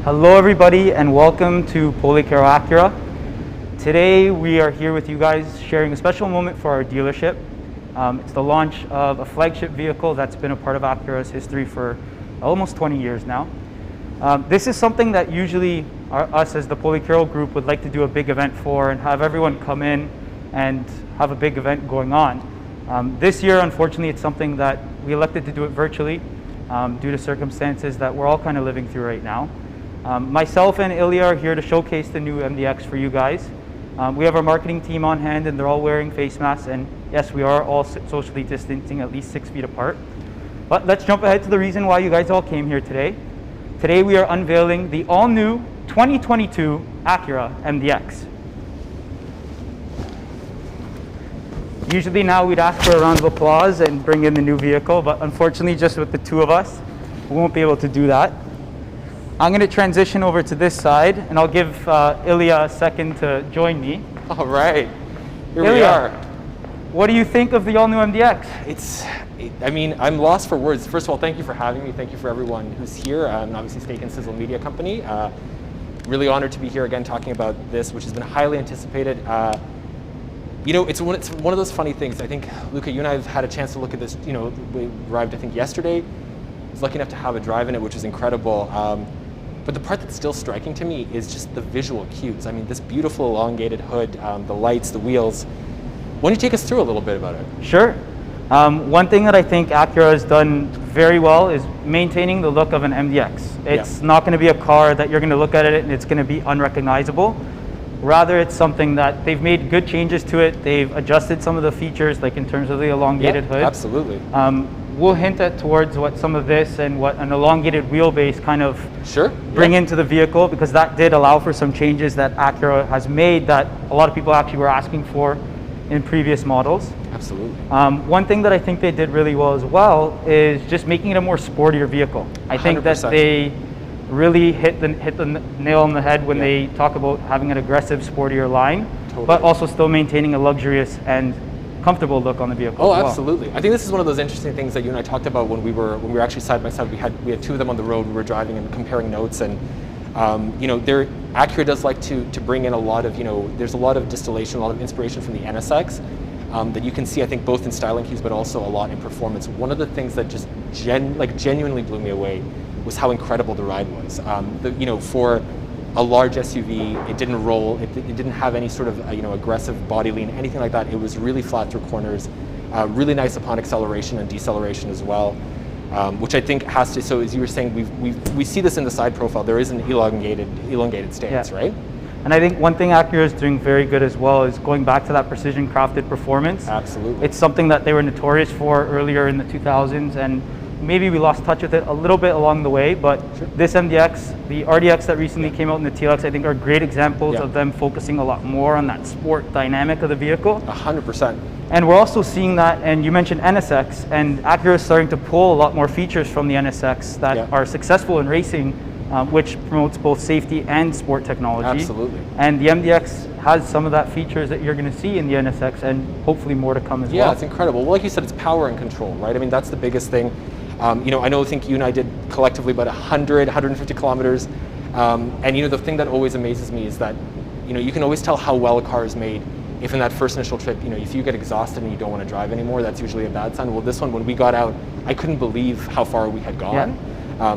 Hello everybody and welcome to Policaro Acura. Today we are here with you guys sharing a special moment for our dealership. It's the launch of a flagship vehicle that's been a part of Acura's history for almost 20 years now. This is something that usually us as the Policaro group would like to do a big event for and have everyone come in and have a big event going on. This year, unfortunately, it's something that we elected to do it virtually due to circumstances that we're all kind of living through right now. Myself and Ilja are here to showcase the new MDX for you guys. We have our marketing team on hand and they're all wearing face masks, and yes, we are all socially distancing at least 6 feet apart. But let's jump ahead to the reason why you guys all came here today. Today we are unveiling the all-new 2022 Acura MDX. Usually now we'd ask for a round of applause and bring in the new vehicle, but unfortunately just with the two of us, we won't be able to do that. I'm going to transition over to this side and I'll give Ilja a second to join me. All right, here Ilja, we are. What do you think of the all-new MDX? I mean, I'm lost for words. First of all, thank you for having me. Thank you for everyone who's here. Obviously, Steak and Sizzle Media Company. Really honored to be here again talking about this, which has been highly anticipated. You know, it's one of those funny things. I think, Luca, you and I have had a chance to look at this. You know, we arrived, I think, yesterday. I was lucky enough to have a drive in it, which was incredible. But the part that's still striking to me is just the visual cues. I mean, this beautiful elongated hood, the lights, the wheels. Why don't you take us through a little bit about it? Sure. One thing that I think Acura has done very well is maintaining the look of an MDX. It's not going to be a car that you're going to look at it and it's going to be unrecognizable. Rather, it's something that they've made good changes to it. They've adjusted some of the features, like in terms of the elongated hood. Absolutely. We'll hint at towards what some of this and what an elongated wheelbase kind of bring into the vehicle, because that did allow for some changes that Acura has made that a lot of people actually were asking for in previous models. Absolutely. One thing that I think they did really well as well is just making it a more sportier vehicle. I think 100%. that they really hit the nail on the head when they talk about having an aggressive, sportier line, but also still maintaining a luxurious and comfortable look on the vehicle. Oh, as well. absolutely. I think this is one of those interesting things that you and I talked about when we were actually side by side. We had two of them on the road. We were driving and comparing notes, and you know, Acura does like to bring in a lot of, you know, there's a lot of distillation, a lot of inspiration from the NSX that you can see, I think, both in styling cues, but also a lot in performance. One of the things that just genuinely blew me away was how incredible the ride was. You know, for a large SUV, it didn't roll, it didn't have any sort of you know, aggressive body lean, anything like that. It was really flat through corners, really nice upon acceleration and deceleration as well, which I think has to, so as you were saying, we see this in the side profile, there is an elongated stance, right? And I think one thing Acura is doing very good as well is going back to that precision crafted performance. Absolutely. It's something that they were notorious for earlier in the 2000s, and maybe we lost touch with it a little bit along the way, but this MDX, the RDX that recently came out in the TLX, I think are great examples of them focusing a lot more on that sport dynamic of the vehicle. 100%. And we're also seeing that, and you mentioned NSX, and Acura is starting to pull a lot more features from the NSX that are successful in racing, which promotes both safety and sport technology. Absolutely. And the MDX has some of that features that you're going to see in the NSX, and hopefully more to come as well. Yeah, it's incredible. Well, like you said, it's power and control, right? I mean, that's the biggest thing. You know, I think you and I did collectively about 150 kilometers. And you know, the thing that always amazes me is that, you know, you can always tell how well a car is made if in that first initial trip, you know, if you get exhausted and you don't want to drive anymore, that's usually a bad sign. Well, this one, when we got out, I couldn't believe how far we had gone.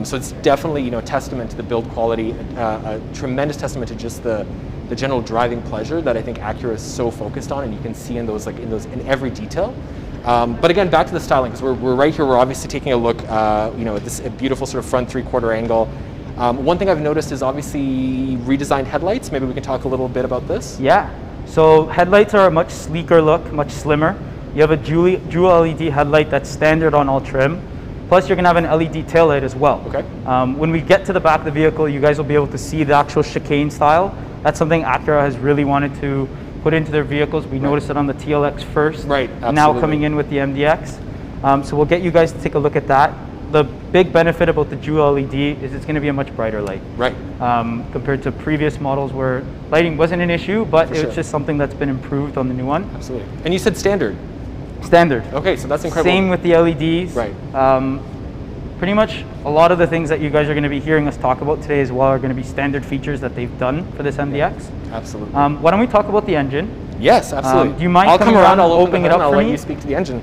So it's definitely, you know, a testament to the build quality, a tremendous testament to just the general driving pleasure that I think Acura is so focused on, and you can see in those, in every detail. But again, back to the styling, because we're right here. We're obviously taking a look, you know, at this beautiful sort of front 3/4 angle. One thing I've noticed is obviously redesigned headlights. Maybe we can talk a little bit about this. Yeah. So headlights are a much sleeker look, much slimmer. You have a dual LED headlight that's standard on all trim. Plus, you're going to have an LED taillight as well. Okay. When we get to the back of the vehicle, you guys will be able to see the actual chicane style. That's something Acura has really wanted to put into their vehicles. We noticed it on the TLX first. Right, absolutely. Now coming in with the MDX. So we'll get you guys to take a look at that. The big benefit about the dual LED is it's going to be a much brighter light. Right. Compared to previous models where lighting wasn't an issue, but it's just something that's been improved on the new one. Absolutely. And you said standard. Standard. Okay, so that's incredible. Same with the LEDs. Right. pretty much a lot of the things that you guys are going to be hearing us talk about today as well are going to be standard features that they've done for this MDX. Absolutely. Why don't we talk about the engine? Yes, absolutely. Do you mind I'll come around, I'll open it up I'll for let me? you speak to the engine.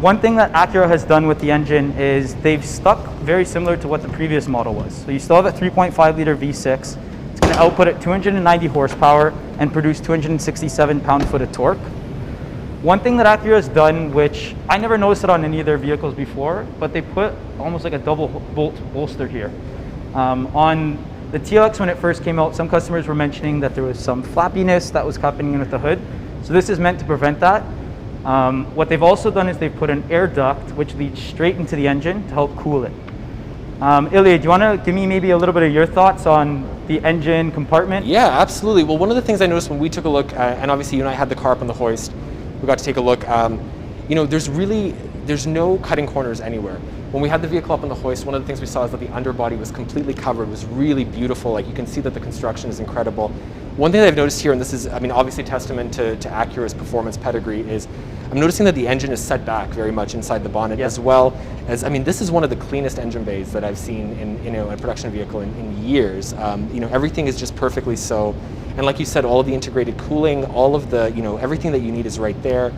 One thing that Acura has done with the engine is they've stuck very similar to what the previous model was. So you still have a 3.5 liter V6. It's going to output at 290 horsepower and produce 267 pound-foot of torque. One thing that Acura has done, which I never noticed it on any of their vehicles before, but they put almost like a double bolt bolster here. On the TLX, when it first came out, some customers were mentioning that there was some flappiness that was happening with the hood. So this is meant to prevent that. What they've also done is they've put an air duct which leads straight into the engine to help cool it. Ilja, do you want to give me maybe a little bit of your thoughts on the engine compartment? Yeah, absolutely. Well, one of the things I noticed when we took a look, and obviously you and I had the car up on the hoist, we got to take a look, you know, there's no cutting corners anywhere. When we had the vehicle up on the hoist, one of the things we saw is that the underbody was completely covered. It was really beautiful. Like, you can see that the construction is incredible. One thing that I've noticed here, and this is, I mean, obviously testament to Acura's performance pedigree, is I'm noticing that the engine is set back very much inside the bonnet, as well as, I mean, this is one of the cleanest engine bays that I've seen in, you know, a production vehicle in years. You know, everything is just perfectly so. And like you said, all of the integrated cooling, all of the, you know, everything that you need is right there.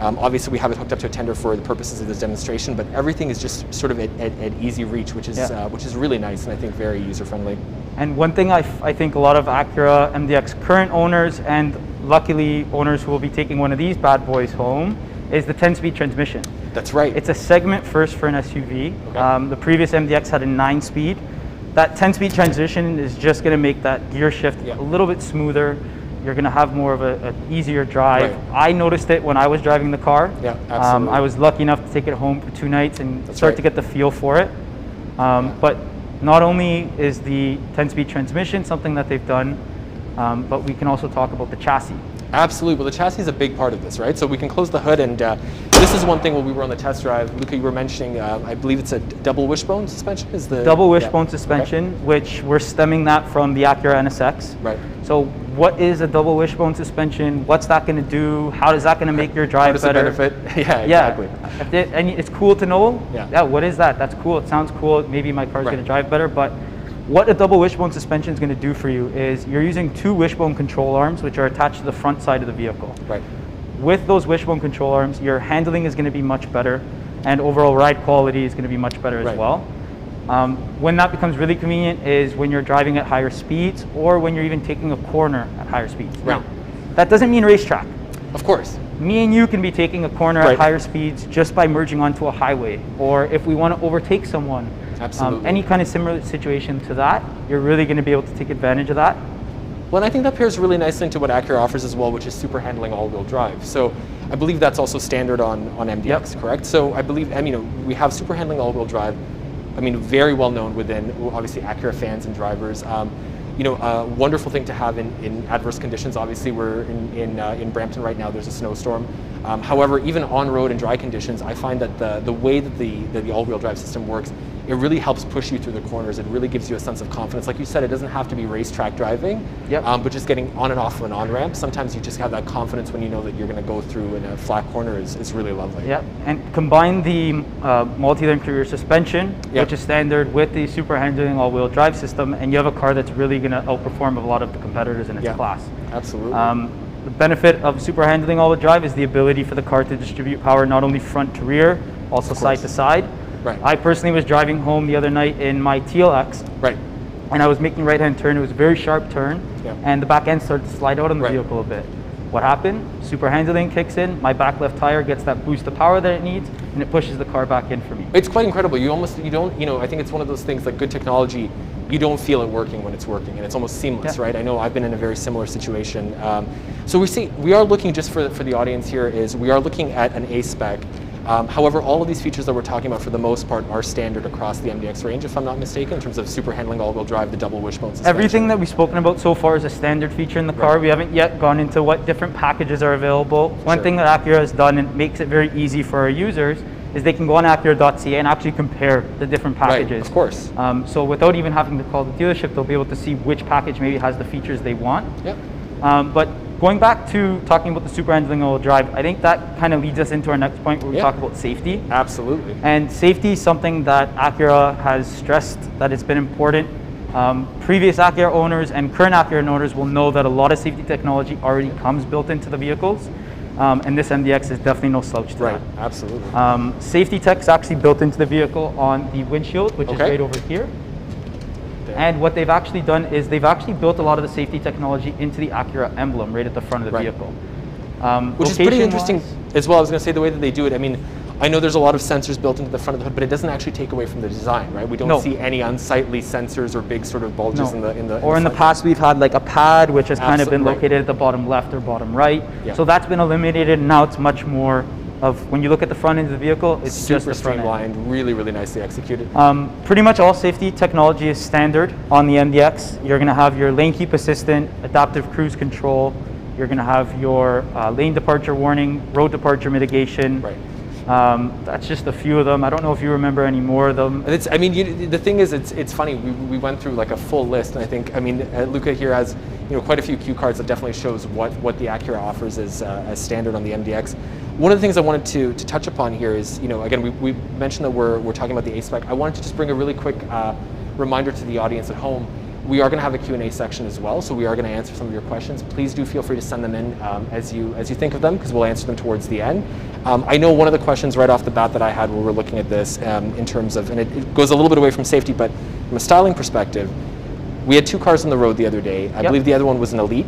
Obviously, we have it hooked up to a tender for the purposes of this demonstration, but everything is just sort of at easy reach, which is really nice and I think very user-friendly. And one thing I think a lot of Acura MDX current owners and luckily owners who will be taking one of these bad boys home is the 10-speed transmission. That's right. It's a segment first for an SUV. Okay. The previous MDX had a 9-speed. That 10-speed transition is just going to make that gear shift a little bit smoother. You're going to have more of an easier drive. Right. I noticed it when I was driving the car. Yeah, absolutely. I was lucky enough to take it home for 2 nights and start to get the feel for it. Yeah. But not only is the 10-speed transmission something that they've done, but we can also talk about the chassis. Absolutely. Well, the chassis is a big part of this, right? So we can close the hood, and this is one thing when we were on the test drive. Luca, you were mentioning, I believe it's a double wishbone suspension? Is the double wishbone suspension, which we're stemming that from the Acura NSX. Right. So what is a double wishbone suspension? What's that going to do? How is that going to make your drive better? How does it benefit? Yeah, exactly. And it's cool to know. Yeah. What is that? That's cool. It sounds cool. Maybe my car's going to drive better, but what a double wishbone suspension is going to do for you is you're using 2 wishbone control arms which are attached to the front side of the vehicle. Right. With those wishbone control arms, your handling is going to be much better and overall ride quality is going to be much better as well. When that becomes really convenient is when you're driving at higher speeds or when you're even taking a corner at higher speeds. Right. Now, that doesn't mean racetrack. Of course. Me and you can be taking a corner at higher speeds just by merging onto a highway, or if we want to overtake someone. Absolutely. Any kind of similar situation to that, you're really going to be able to take advantage of that. Well, and I think that pairs really nicely into what Acura offers as well, which is super handling all-wheel drive. So I believe that's also standard on MDX, correct? So I believe, you know, we have super handling all-wheel drive. I mean, very well known within, obviously, Acura fans and drivers. You know, a wonderful thing to have in adverse conditions. Obviously, we're in Brampton right now. There's a snowstorm. However, even on road and dry conditions, I find that the way that the all-wheel drive system works, it really helps push you through the corners. It really gives you a sense of confidence. Like you said, it doesn't have to be racetrack driving, but just getting on and off of an on-ramp. Sometimes you just have that confidence when you know that you're going to go through in a flat corner is really lovely. Yep, and combine the multi-link rear suspension, which is standard, with the super handling all-wheel drive system, and you have a car that's really going to outperform a lot of the competitors in its class. Absolutely. The benefit of super handling all-wheel drive is the ability for the car to distribute power not only front to rear, also side to side. Right. I personally was driving home the other night in my TLX, and I was making right-hand turn. It was a very sharp turn, and the back end started to slide out on the vehicle a bit. What happened? Super handling kicks in, my back left tire gets that boost of power that it needs, and it pushes the car back in for me. It's quite incredible. You don't, you know, I think it's one of those things, like good technology, you don't feel it working when it's working, and it's almost seamless, right? I know I've been in a very similar situation. So we are looking, just for the audience here, is we are looking at an A spec. However, all of these features that we're talking about, for the most part, are standard across the MDX range, if I'm not mistaken, in terms of super handling all-wheel drive, the double wishbone suspension. Everything that we've spoken about so far is a standard feature in the car. We haven't yet gone into what different packages are available. One thing that Acura has done, and makes it very easy for our users, is they can go on Acura.ca and actually compare the different packages. Right, of course. So without even having to call the dealership, they'll be able to see which package maybe has the features they want. Yep. But going back to talking about the super handling all-wheel drive, I think that kind of leads us into our next point where we talk about safety. Absolutely. And safety is something that Acura has stressed that it's been important. Previous Acura owners and current Acura owners will know that a lot of safety technology already comes built into the vehicles. And this MDX is definitely no slouch to that. Absolutely. Safety tech is actually built into the vehicle on the windshield, which is right over here. And what they've actually done is they've actually built a lot of the safety technology into the Acura emblem right at the front of the vehicle. Which is pretty interesting as well. I was going to say the way that they do it. I mean, I know there's a lot of sensors built into the front of the hood, but it doesn't actually take away from the design, right? We don't see any unsightly sensors or big sort of bulges in the. Or in the past, we've had like a pad, which has kind of been located at the bottom left or bottom right. So that's been eliminated, and now it's much more of, when you look at the front end of the vehicle, it's super just the front streamlined, end. really, really nicely executed. Pretty much all safety technology is standard on the MDX. You're going to have your lane keep assistant, adaptive cruise control. You're going to have your lane departure warning, road departure mitigation. That's just a few of them. I don't know if you remember any more of them. It's, I mean, the thing is, it's funny. We went through like a full list, and I think, I mean, Luca here has quite a few cue cards that definitely shows what the Acura offers as standard on the MDX. One of the things I wanted to touch upon here is, again, we mentioned that we're talking about the A-Spec. I wanted to just bring a really quick reminder to the audience at home. We are going to have a Q&A section as well, so we are going to answer some of your questions. Please do feel free to send them in as you think of them, because we'll answer them towards the end. I know one of the questions right off the bat that I had when we were looking at this in terms of, and it goes a little bit away from safety, but from a styling perspective, we had two cars on the road the other day. I believe the other one was an Elite,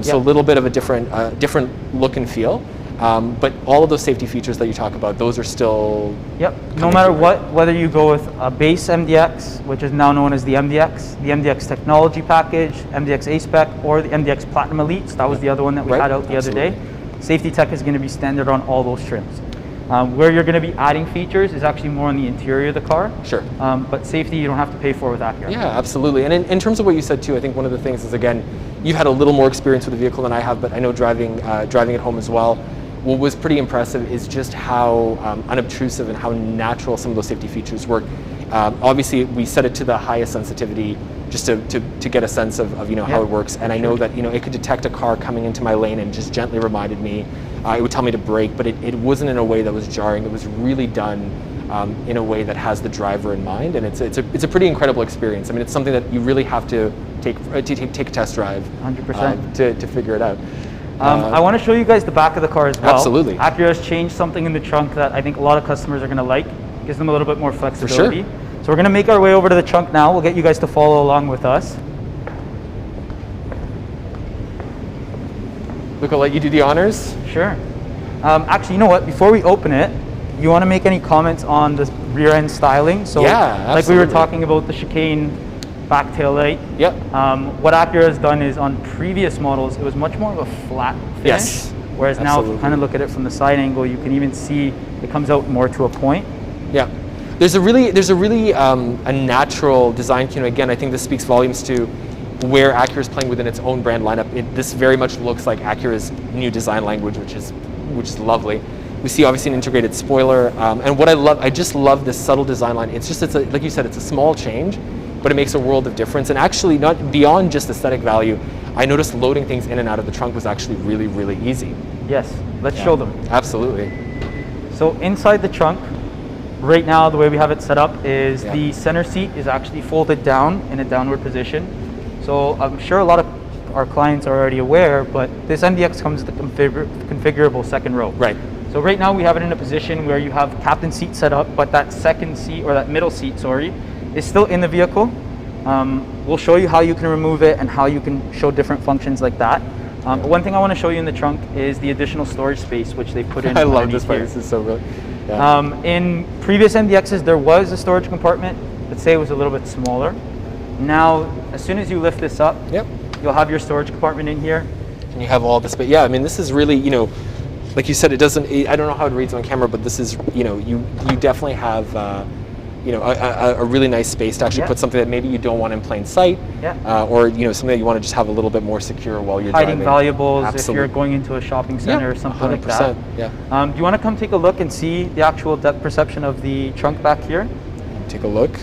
so a little bit of a different look and feel. But all of those safety features that you talk about, those are still. No matter what, whether you go with a base MDX, which is now known as the MDX Technology Package, MDX A-Spec, or the MDX Platinum Elites, that was the other one that we had out the other day. Safety tech is going to be standard on all those trims. Where you're going to be adding features is actually more on the interior of the car. But safety you don't have to pay for with Acura. Yeah, absolutely. And in terms of what you said too, I think one of the things is, again, you've had a little more experience with the vehicle than I have, but I know driving at home as well. What was pretty impressive is just how unobtrusive and how natural some of those safety features work. Obviously, we set it to the highest sensitivity just to get a sense of how it works. And I know that it could detect a car coming into my lane and just gently reminded me. It would tell me to brake, but it wasn't in a way that was jarring. It was really done in a way that has the driver in mind, and it's a pretty incredible experience. I mean, it's something that you really have to take a test drive 100% to figure it out. I want to show you guys the back of the car as well. Absolutely. Acura has changed something in the trunk that I think a lot of customers are going to like. Gives them a little bit more flexibility. For sure. So we're going to make our way over to the trunk now. We'll get you guys to follow along with us. Luca, I'll let you do the honors. Sure. Actually, you know what? Before we open it, you want to make any comments on the rear end styling? So, like we were talking about the chicane back tail light. What Acura has done is on previous models, it was much more of a flat finish. Whereas now, if you kind of look at it from the side angle, you can even see it comes out more to a point. There's a really a natural design. Again, I think this speaks volumes to where Acura is playing within its own brand lineup. This very much looks like Acura's new design language, which is lovely. We see obviously an integrated spoiler, and what I just love this subtle design line. Like you said, it's a small change, but it makes a world of difference. And actually, not beyond just aesthetic value, I noticed loading things in and out of the trunk was actually really, really easy. Yes, let's show them. Absolutely. So inside the trunk, right now the way we have it set up is the center seat is actually folded down in a downward position. So I'm sure a lot of our clients are already aware, but this MDX comes with the configurable second row. So right now we have it in a position where you have captain seat set up, but that second seat, or that middle seat, sorry, is still in the vehicle. We'll show you how you can remove it and how you can show different functions like that. But one thing I want to show you in the trunk is the additional storage space which they put in. I love this part. This is so good. In previous MDXs, there was a storage compartment. Let's say it was a little bit smaller. Now, as soon as you lift this up, you'll have your storage compartment in here. And you have all the space. Yeah, I mean, this is really, like you said, it doesn't. I don't know how it reads on camera, but this is, you definitely have, a really nice space to actually put something that maybe you don't want in plain sight, or something that you want to just have a little bit more secure while you're hiding driving. valuables if you're going into a shopping center or something like that. Do you want to come take a look and see the actual depth perception of the trunk back here? Take a look.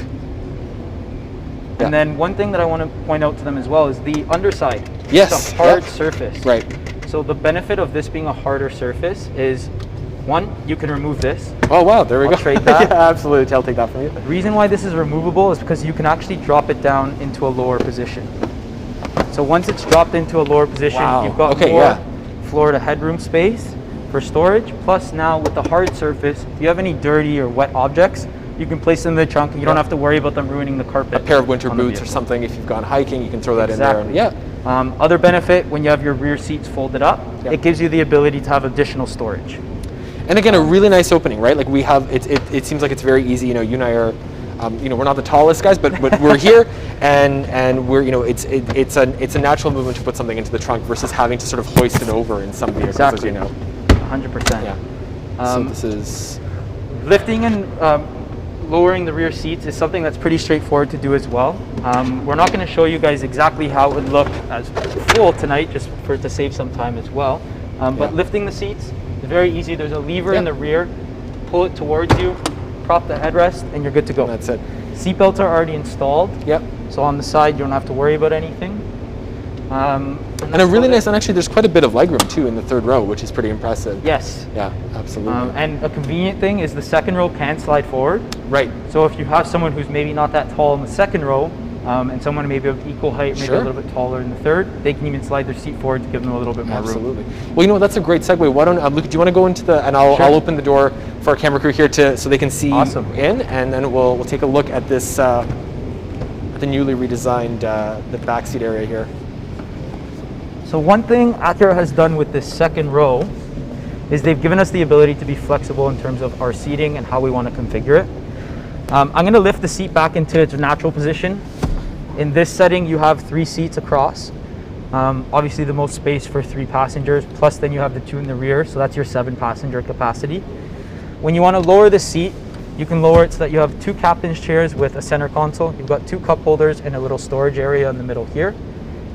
And then one thing that I want to point out to them as well is the underside. Yes. It's a hard surface. Right. So the benefit of this being a harder surface is, one, you can remove this. Oh wow, there we I'll go. trade that. Yeah, absolutely, I'll take that from you. The reason why this is removable is because you can actually drop it down into a lower position. So once it's dropped into a lower position, Wow. you've got Okay, more yeah. floor to headroom space for storage. Plus now with the hard surface, if you have any dirty or wet objects, you can place them in the trunk and you don't have to worry about them ruining the carpet. A pair of winter on the boots or vehicle. something, if you've gone hiking, you can throw that Exactly. in there. And, yeah. Other benefit, when you have your rear seats folded up, Yeah. it gives you the ability to have additional storage. And again, a really nice opening, right? Like we have, it seems like it's very easy. You know, you and I are, you know, we're not the tallest guys, but we're here, and we're, you know, it's a natural movement to put something into the trunk versus having to sort of hoist it over in some vehicles, Exactly. as you know. 100%. Yeah. So this is Lifting and lowering the rear seats is something that's pretty straightforward to do as well. We're not going to show you guys exactly how it would look as full tonight, just to save some time as well. But lifting the seats is very easy. There's a lever in the rear. Pull it towards you, prop the headrest, and you're good to go. That's it. Seatbelts are already installed. Yep. So on the side, you don't have to worry about anything. And a really nice, and actually there's quite a bit of legroom too in the third row, which is pretty impressive. Yes. Yeah, absolutely. And a convenient thing is the second row can slide forward. Right. So if you have someone who's maybe not that tall in the second row, and someone maybe of equal height, maybe a little bit taller in the third, they can even slide their seat forward to give them a little bit more room. Absolutely. Well, you know, that's a great segue. Why don't, Luca, do you want to go into the, and I'll open the door for our camera crew here so they can see in, and then we'll take a look at this, the newly redesigned, the backseat area here. So one thing Acura has done with this second row is they've given us the ability to be flexible in terms of our seating and how we want to configure it. I'm going to lift the seat back into its natural position. In this setting, you have 3 seats across. Obviously the most space for 3 passengers, plus then you have the 2 in the rear, so that's your 7 passenger capacity. When you want to lower the seat, you can lower it so that you have 2 captain's chairs with a center console. You've got 2 cup holders and a little storage area in the middle here.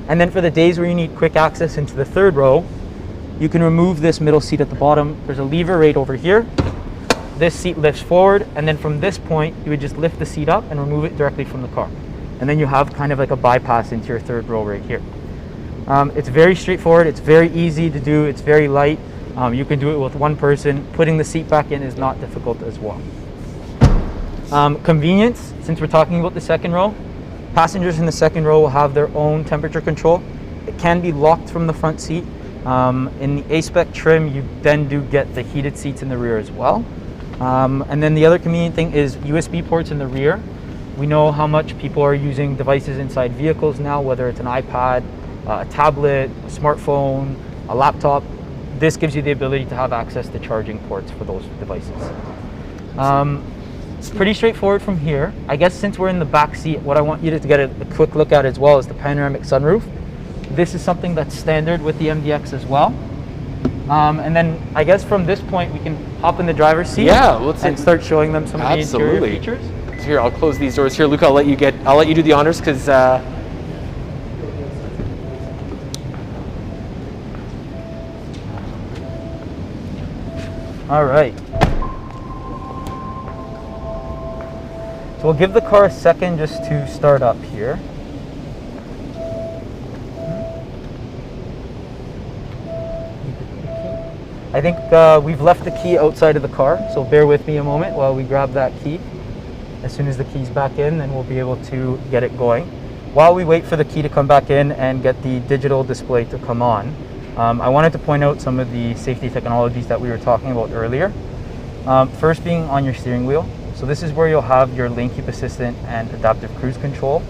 And then for the days where you need quick access into the third row, you can remove this middle seat at the bottom. There's a lever right over here. This seat lifts forward, and then from this point, you would just lift the seat up and remove it directly from the car. And then you have kind of like a bypass into your third row right here. It's very straightforward, it's very easy to do, it's very light. You can do it with one person. Putting the seat back in is not difficult as well. Convenience, since we're talking about the second row, passengers in the second row will have their own temperature control. It can be locked from the front seat. In the A-Spec trim, you then do get the heated seats in the rear as well. And then the other convenient thing is USB ports in the rear. We know how much people are using devices inside vehicles now, whether it's an iPad, a tablet, a smartphone, a laptop. This gives you the ability to have access to charging ports for those devices. It's pretty straightforward from here. I guess since we're in the back seat, what I want you to get a quick look at as well is the panoramic sunroof. This is something that's standard with the MDX as well. And then I guess from this point, we can hop in the driver's seat and start showing them some of the interior features. Here, I'll close these doors here. Luca, I'll let you do the honors because all right. So we'll give the car a second just to start up here. I think we've left the key outside of the car, so bear with me a moment while we grab that key. As soon as the key's back in, then we'll be able to get it going. While we wait for the key to come back in and get the digital display to come on, I wanted to point out some of the safety technologies that we were talking about earlier. First being on your steering wheel. So this is where you'll have your lane keep assistant and adaptive cruise control.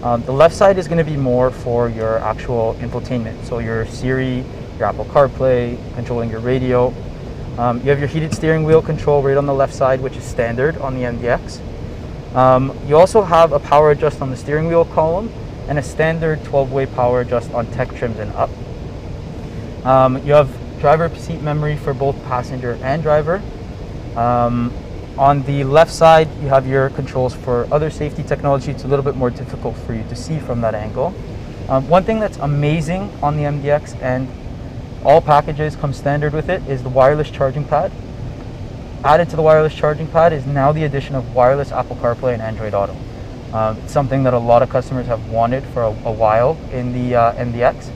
The left side is going to be more for your actual infotainment. So your Siri, your Apple CarPlay, controlling your radio. You have your heated steering wheel control right on the left side, which is standard on the MDX. You also have a power adjust on the steering wheel column and a standard 12-way power adjust on tech trims and up. You have driver seat memory for both passenger and driver. On the left side, you have your controls for other safety technology. It's a little bit more difficult for you to see from that angle. One thing that's amazing on the MDX, and all packages come standard with it, is the wireless charging pad. Added to the wireless charging pad is now the addition of wireless Apple CarPlay and Android Auto. It's something that a lot of customers have wanted for a while in the MDX.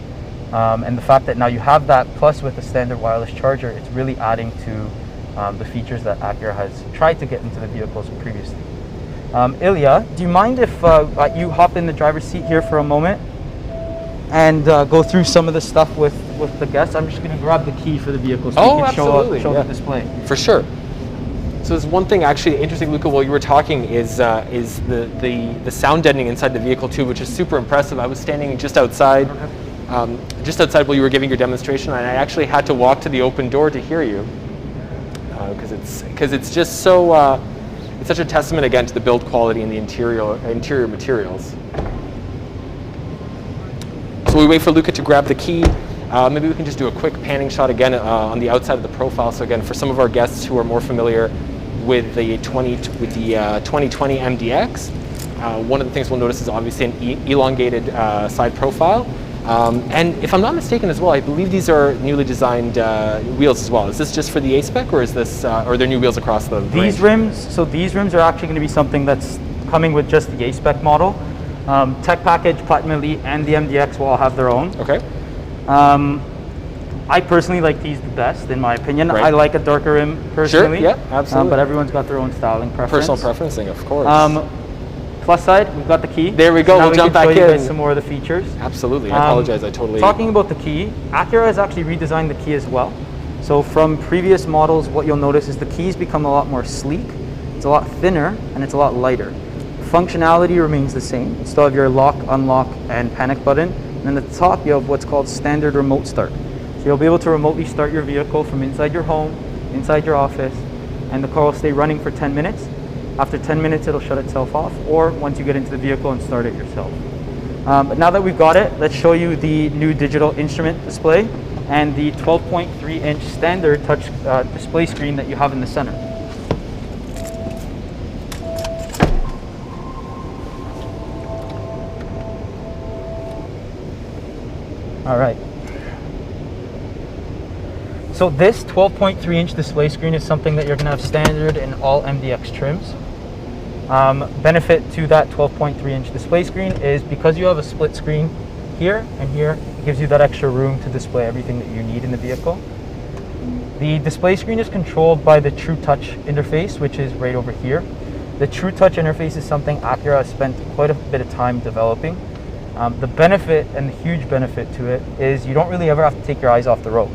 And the fact that now you have that plus with a standard wireless charger, it's really adding to the features that Acura has tried to get into the vehicles previously. Ilja, do you mind if you hop in the driver's seat here for a moment and go through some of the stuff with the guests? I'm just going to grab the key for the vehicle so you can show the display. For sure. So there's one thing actually interesting, Luca, while you were talking is the sound deadening inside the vehicle too, which is super impressive. I was standing just outside while you were giving your demonstration, and I actually had to walk to the open door to hear you, because it's just so it's such a testament again to the build quality and the interior materials. So we wait for Luca to grab the key. Maybe we can just do a quick panning shot again on the outside of the profile. So again, for some of our guests who are more familiar with the 2020 MDX, one of the things we'll notice is obviously an elongated side profile. And if I'm not mistaken as well, I believe these are newly designed wheels as well. Is this just for the A-Spec, or is this, are there new wheels across the range? These rims are actually going to be something that's coming with just the A-Spec model. Tech Package, Platinum Elite, and the MDX will all have their own. Okay. I personally like these the best, in my opinion. Right. I like a darker rim personally. Sure, yeah, absolutely. But everyone's got their own styling preference. Personal preferencing, of course. Plus side, we've got the key. There we go. So we'll jump back in. Show you guys some more of the features. Absolutely. I apologize. I totally. Talking about the key, Acura has actually redesigned the key as well. So from previous models, what you'll notice is the keys become a lot more sleek. It's a lot thinner and it's a lot lighter. Functionality remains the same. You still have your lock, unlock, and panic button. And at the top, you have what's called standard remote start. So you'll be able to remotely start your vehicle from inside your home, inside your office, and the car will stay running for 10 minutes. After 10 minutes, it'll shut itself off, or once you get into the vehicle and start it yourself. But now that we've got it, let's show you the new digital instrument display and the 12.3-inch standard touch display screen that you have in the center. All right. So this 12.3-inch display screen is something that you're going to have standard in all MDX trims. Benefit to that 12.3-inch display screen is because you have a split screen here and here, it gives you that extra room to display everything that you need in the vehicle. The display screen is controlled by the True Touch interface, which is right over here. The True Touch interface is something Acura has spent quite a bit of time developing. The benefit, and the huge benefit to it, is you don't really ever have to take your eyes off the road.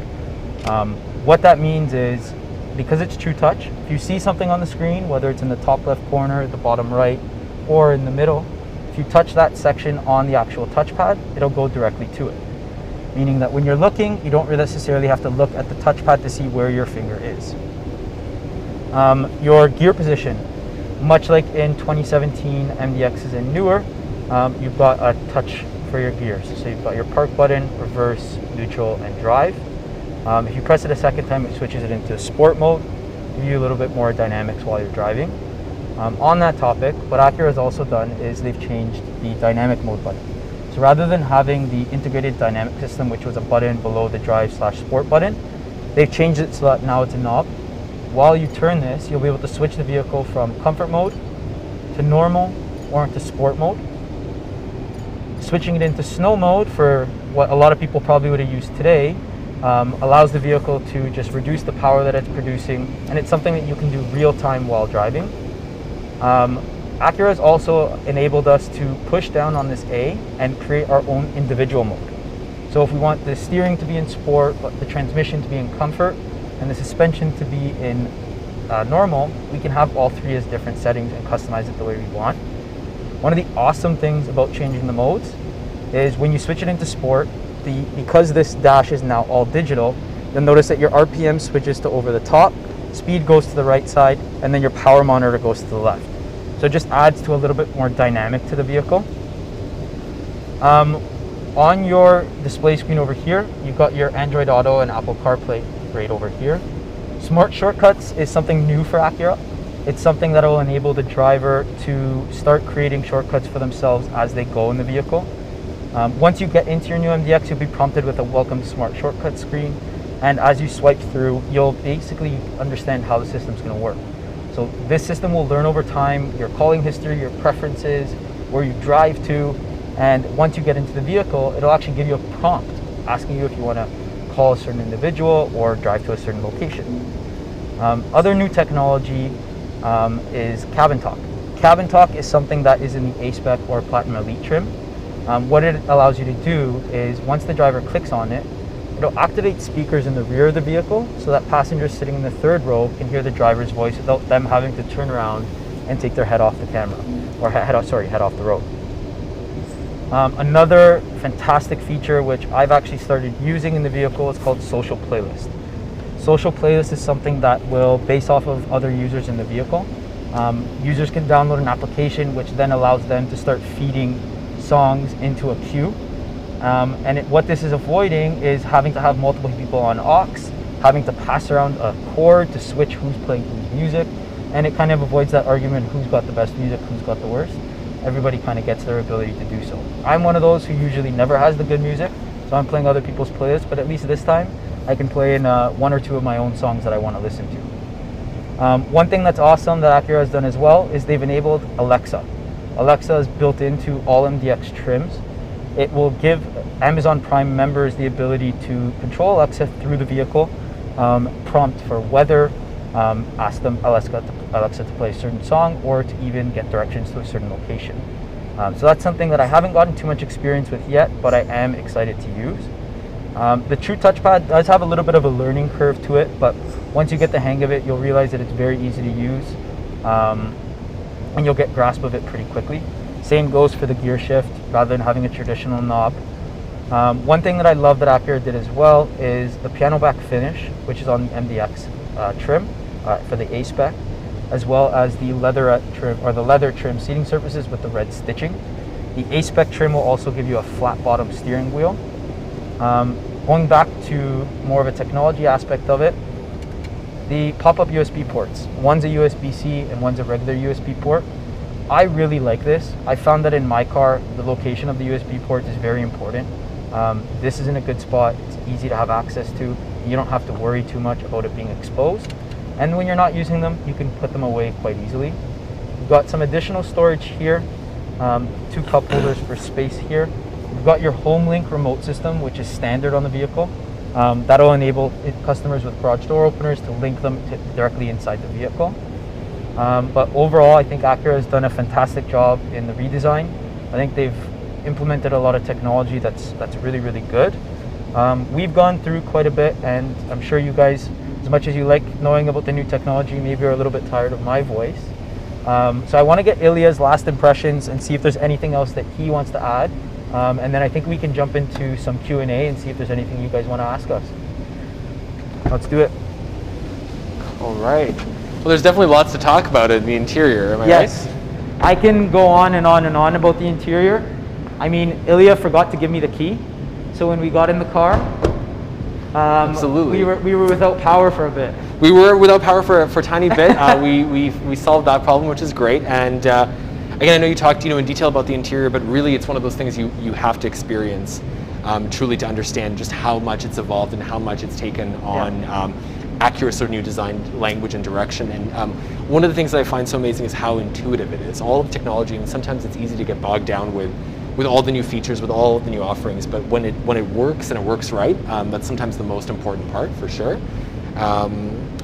What that means is, because it's True Touch, if you see something on the screen, whether it's in the top left corner, the bottom right, or in the middle, if you touch that section on the actual touchpad, it'll go directly to it. Meaning that when you're looking, you don't necessarily have to look at the touchpad to see where your finger is. Your gear position, much like in 2017 MDXs and newer, you've got a touch for your gears. So you've got your park button, reverse, neutral, and drive. If you press it a second time, it switches it into sport mode, give you a little bit more dynamics while you're driving. On that topic, what Acura has also done is they've changed the dynamic mode button. So rather than having the integrated dynamic system, which was a button below the drive/sport button, they've changed it so that now it's a knob. While you turn this, you'll be able to switch the vehicle from comfort mode to normal or into sport mode. Switching it into snow mode, for what a lot of people probably would have used today, allows the vehicle to just reduce the power that it's producing, and it's something that you can do real time while driving. Acura has also enabled us to push down on this A and create our own individual mode. So if we want the steering to be in sport, but the transmission to be in comfort, and the suspension to be in normal, we can have all three as different settings and customize it the way we want. One of the awesome things about changing the modes is when you switch it into sport, because this dash is now all digital, you'll notice that your RPM switches to over the top, speed goes to the right side, and then your power monitor goes to the left. So it just adds to a little bit more dynamic to the vehicle. On your display screen over here, you've got your Android Auto and Apple CarPlay right over here. Smart Shortcuts is something new for Acura. It's something that will enable the driver to start creating shortcuts for themselves as they go in the vehicle. Once you get into your new MDX, you'll be prompted with a welcome to Smart Shortcuts screen. And as you swipe through, you'll basically understand how the system's going to work. So this system will learn over time your calling history, your preferences, where you drive to. And once you get into the vehicle, it'll actually give you a prompt asking you if you want to call a certain individual or drive to a certain location. Other new technology is cabin talk. Cabin talk is something that is in the A-Spec or Platinum Elite trim. What it allows you to do is once the driver clicks on it, it'll activate speakers in the rear of the vehicle so that passengers sitting in the third row can hear the driver's voice without them having to turn around and take their head off the camera, or head off the road. Another fantastic feature which I've actually started using in the vehicle is called Social Playlist. Social Playlist is something that will base off of other users in the vehicle. Users can download an application which then allows them to start feeding songs into a queue. What this is avoiding is having to have multiple people on aux, having to pass around a cord to switch who's playing whose music, and it kind of avoids that argument, who's got the best music, who's got the worst. Everybody kind of gets their ability to do so. I'm one of those who usually never has the good music, so I'm playing other people's playlists, but at least this time, I can play in one or two of my own songs that I want to listen to. One thing that's awesome that Acura has done as well is they've enabled Alexa. Alexa is built into all MDX trims. It will give Amazon Prime members the ability to control Alexa through the vehicle, prompt for weather, ask them Alexa to play a certain song, or to even get directions to a certain location. So that's something that I haven't gotten too much experience with yet, but I am excited to use. The True Touchpad does have a little bit of a learning curve to it, but once you get the hang of it, you'll realize that it's very easy to use, and you'll get grasp of it pretty quickly. Same goes for the gear shift, rather than having a traditional knob. One thing that I love that Acura did as well is the piano back finish, which is on the MDX trim for the A-Spec, as well as the leather trim seating surfaces with the red stitching. The A-Spec trim will also give you a flat bottom steering wheel. Going back to more of a technology aspect of it, the pop-up USB ports. One's a USB-C and one's a regular USB port. I really like this. I found that in my car, the location of the USB port is very important. This is in a good spot. It's easy to have access to. You don't have to worry too much about it being exposed. And when you're not using them, you can put them away quite easily. You've got some additional storage here, 2 cup holders for space here. You've got your HomeLink remote system, which is standard on the vehicle. That'll enable customers with garage door openers to link them directly inside the vehicle. But overall, I think Acura has done a fantastic job in the redesign. I think they've implemented a lot of technology that's really, really good. We've gone through quite a bit, and I'm sure you guys, as much as you like knowing about the new technology, maybe are a little bit tired of my voice. So I want to get Ilja's last impressions and see if there's anything else that he wants to add. And then I think we can jump into some Q&A and see if there's anything you guys want to ask us. Let's do it. All right. Well, there's definitely lots to talk about in the interior, am I right? Yes. I can go on and on and on about the interior. I mean, Ilja forgot to give me the key. So when we got in the car, absolutely, we were without power for a bit. We were without power for a tiny bit. We solved that problem, which is great. And again, I know you talked in detail about the interior, but really it's one of those things you have to experience truly to understand just how much it's evolved and how much it's taken on Acura's sort of new design language and direction. And one of the things that I find so amazing is how intuitive it is. All of the technology, and sometimes it's easy to get bogged down with all the new features, with all of the new offerings, but when it works and it works right, that's sometimes the most important part, for sure.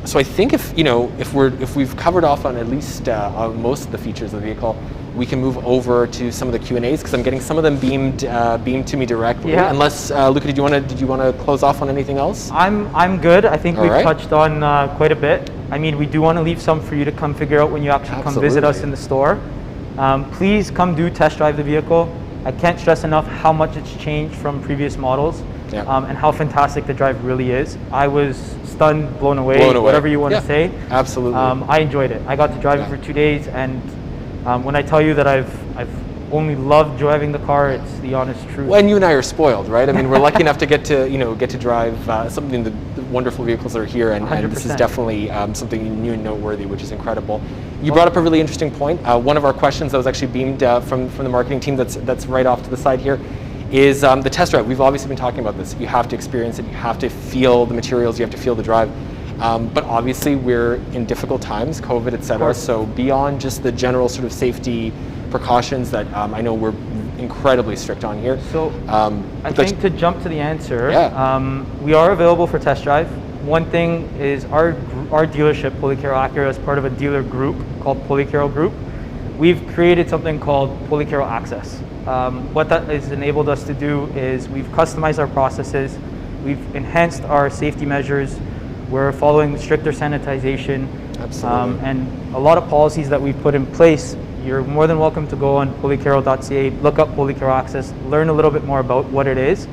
So I think if we've covered off on at least on most of the features of the vehicle, we can move over to some of the Q&As, because I'm getting some of them beamed to me directly. Yeah. Unless Luca, did you want to close off on anything else? I'm good. I think we've touched on quite a bit. I mean, we do want to leave some for you to come figure out when you actually come visit us in the store. Please come do test drive the vehicle. I can't stress enough how much it's changed from previous models, and how fantastic the drive really is. I was stunned, blown away. Whatever you want to say. Absolutely. I enjoyed it. I got to drive it for 2 days, and when I tell you that I've only loved driving the car, it's the honest truth. Well, and you and I are spoiled, right? I mean, we're lucky enough to get to drive something the wonderful vehicles that are here, and this is definitely something new and noteworthy, which is incredible. You brought up a really interesting point. One of our questions that was actually beamed from the marketing team that's right off to the side here is the test drive. We've obviously been talking about this. You have to experience it. You have to feel the materials. You have to feel the drive. But obviously we're in difficult times, COVID, etc. So beyond just the general sort of safety precautions that I know we're incredibly strict on here. So I think to jump to the answer, we are available for test drive. One thing is our dealership, Policaro Acura, is part of a dealer group called Policaro Group. We've created something called Policaro Access. What that has enabled us to do is we've customized our processes, we've enhanced our safety measures, we're following stricter sanitization, and a lot of policies that we've put in place. You're more than welcome to go on policaro.ca, look up Policaro Access, learn a little bit more about what it is.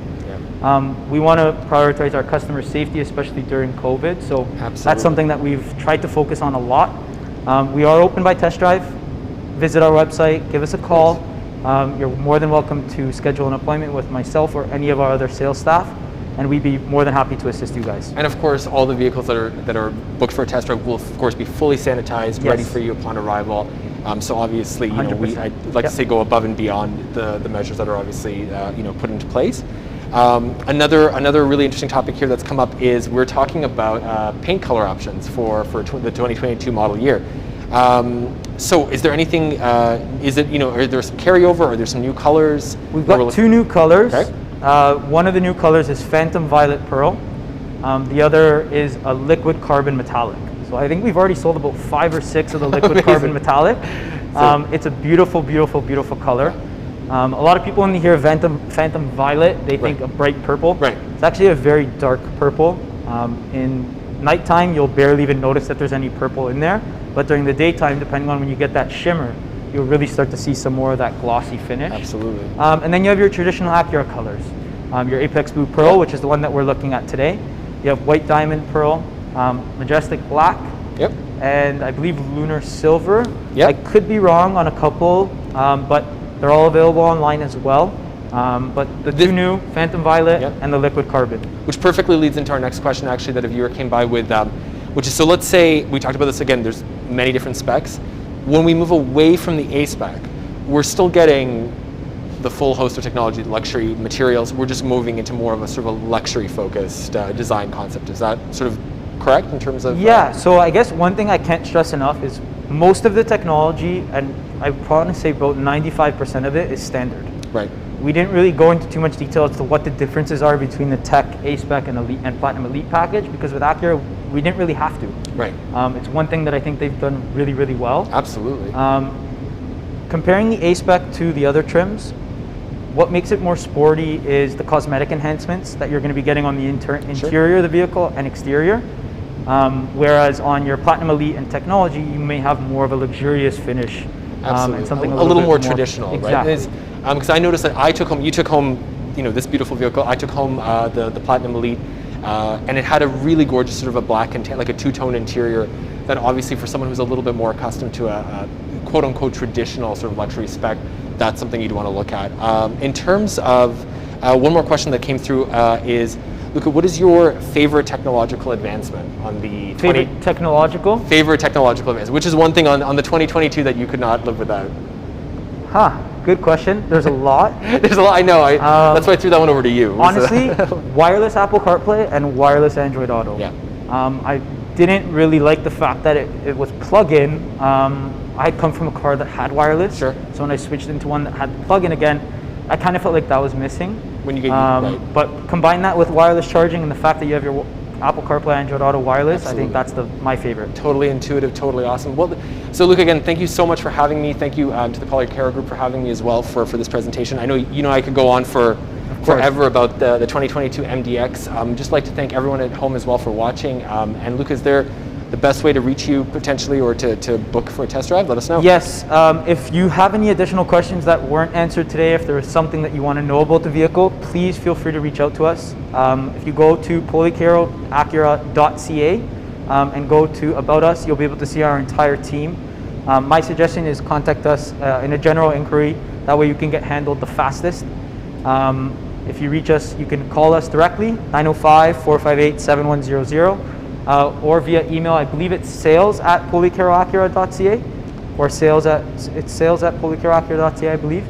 We want to prioritize our customer safety, especially during COVID, so that's something that we've tried to focus on a lot. We are open by test drive. Visit our website, give us a call. You're more than welcome to schedule an appointment with myself or any of our other sales staff, and we'd be more than happy to assist you guys. And of course, all the vehicles that are booked for a test drive will of course be fully sanitized, ready for you upon arrival. So obviously, you know, I'd like to say go above and beyond the measures that are obviously you know, put into place. Another really interesting topic here that's come up is we're talking about paint color options for the 2022 model year. So is there anything, is it, you know, are there some carryover, are there some new colors? We've got two new colors. Okay. One of the new colors is Phantom Violet Pearl. The other is a liquid carbon metallic. So I think we've already sold about 5 or 6 of the liquid carbon metallic. It's a beautiful, beautiful, beautiful color. A lot of people when they hear Phantom Violet, they think a bright purple. It's actually a very dark purple. In nighttime, you'll barely even notice that there's any purple in there. But during the daytime, depending on when you get that shimmer, you'll really start to see some more of that glossy finish. Absolutely. And then you have your traditional Acura colors. Your Apex Blue Pearl, which is the one that we're looking at today. You have White Diamond Pearl, Majestic Black, and I believe Lunar Silver. I could be wrong on a couple, but they're all available online as well. But the two new, Phantom Violet and the Liquid Carbon. Which perfectly leads into our next question, actually, that a viewer came by with, which is, so let's say, we talked about this again, there's many different specs. When we move away from the A spec, we're still getting the full host of technology, luxury materials. We're just moving into more of a sort of a luxury-focused design concept. Is that sort of correct in terms of? Yeah, so I guess one thing I can't stress enough is most of the technology, and I probably say about 95% of it is standard. We didn't really go into too much detail as to what the differences are between the Tech, A-Spec, and Elite and Platinum Elite package, because with Acura, we didn't really have to. It's one thing that I think they've done really, really well. Absolutely. Comparing the A-Spec to the other trims, what makes it more sporty is the cosmetic enhancements that you're going to be getting on the interior of the vehicle and exterior. Whereas on your Platinum Elite and Technology, you may have more of a luxurious finish. And something a little more traditional, right? Because I noticed that you took home, you know, this beautiful vehicle. I took home the Platinum Elite, and it had a really gorgeous sort of a black and like a two-tone interior. That obviously, for someone who's a little bit more accustomed to a quote-unquote traditional sort of luxury spec, that's something you'd want to look at. In terms of one more question that came through is, Luca, what is your favorite technological advancement on the favorite technological advancement? Which is one thing on the 2022 that you could not live without? Good question. There's a lot. There's a lot, I know. That's why I threw that one over to you. Honestly, wireless Apple CarPlay and wireless Android Auto. I didn't really like the fact that it was plug-in. I had come from a car that had wireless. So when I switched into one that had plug-in again, I kind of felt like that was missing. When you get But combine that with wireless charging and the fact that you have your Apple CarPlay, Android Auto wireless, I think that's my favorite. Totally intuitive, totally awesome. Well, so Luca, again, thank you so much for having me. Thank you to the Policaro Group for having me as well for this presentation. I know I could go on forever about the 2022 MDX. Just like to thank everyone at home as well for watching. And Luca, is there the best way to reach you potentially or to book for a test drive? Let us know. Yes, if you have any additional questions that weren't answered today, if there is something that you want to know about the vehicle, please feel free to reach out to us. If you go to policaroacura.ca and go to About Us, you'll be able to see our entire team. My suggestion is contact us in a general inquiry. That way you can get handled the fastest. If you reach us, you can call us directly, 905-458-7100. Or via email. I believe it's sales@policaroacura.ca or sales at policaroacura.ca, I believe.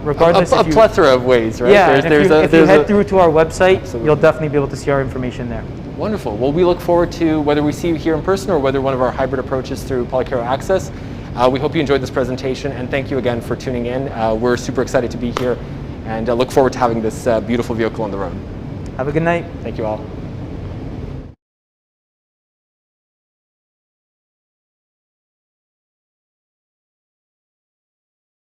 Regardless, a plethora of ways, right? Yeah, if you head through to our website, you'll definitely be able to see our information there. Wonderful. Well, we look forward to whether we see you here in person or whether one of our hybrid approaches through Policaro Access. We hope you enjoyed this presentation, and thank you again for tuning in. We're super excited to be here, and look forward to having this beautiful vehicle on the road. Have a good night. Thank you all.